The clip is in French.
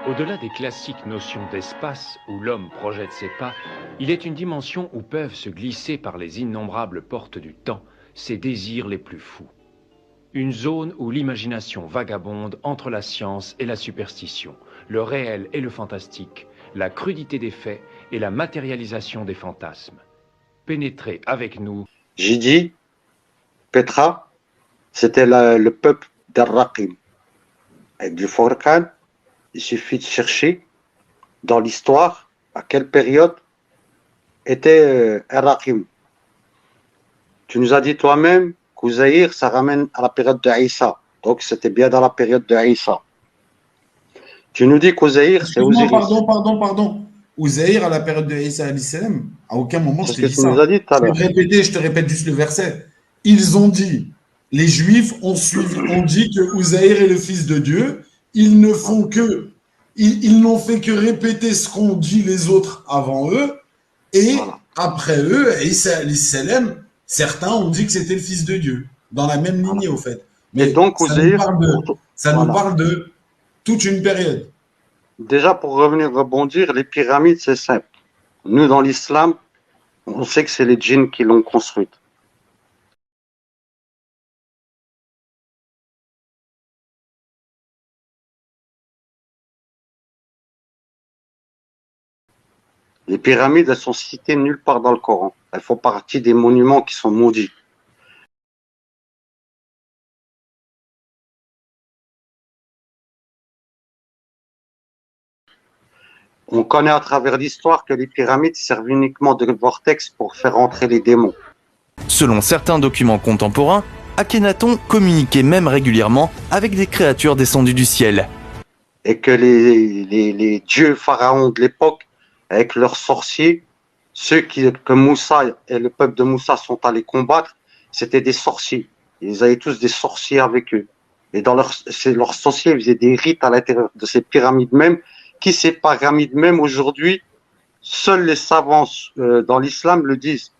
Au-delà des classiques notions d'espace où l'homme projette ses pas, il est une dimension où peuvent se glisser par les innombrables portes du temps ses désirs les plus fous. Une zone où l'imagination vagabonde entre la science et la superstition, le réel et le fantastique, la crudité des faits et la matérialisation des fantasmes. Pénétrez avec nous. J'ai dit, Petra, c'était le peuple d'Ar-Raqim. Avec du Forcan, il suffit de chercher dans l'histoire à quelle période était Ar-Raqim. Tu nous as dit toi-même qu'Ouzaïr, ça ramène à la période de Isa. Donc c'était bien dans la période de Isa. Tu nous dis qu'Ouzaïr, c'est Excuse-moi, Osiris. pardon. Ouzaïr, à la période de Isa alayhi salam, à aucun moment C'est je ce t'ai que dit tu nous ça. as dit tout à l'heure. Je te répète juste le verset. Ils ont dit, les Juifs ont dit que Ouzaïr est le fils de Dieu. Ils ne font que, ils n'ont fait que répéter ce qu'ont dit les autres avant eux. Et Voilà. après eux, Isa alayhi salam, certains ont dit que c'était le fils de Dieu. Dans la même lignée, au fait. Et Mais donc Ouzaïr, ça nous parle de toute une période. déjà pour revenir rebondir, les pyramides, c'est simple. Nous, dans l'islam, on sait que c'est les djinns qui l'ont construite. Les pyramides, elles sont citées nulle part dans le Coran. Elles font partie des monuments qui sont maudits. On connaît à travers l'histoire que les pyramides servent uniquement de vortex pour faire entrer les démons. Selon certains documents contemporains, Akhenaton communiquait même régulièrement avec des créatures descendues du ciel. Et que les dieux pharaons de l'époque, avec leurs sorciers, que Moussa et le peuple de Moussa sont allés combattre, c'était des sorciers. Ils avaient tous des sorciers avec eux. Et dans leurs sorciers, ils faisaient des rites à l'intérieur de ces pyramides même, ces pyramides même aujourd'hui, seuls les savants dans l'islam le disent.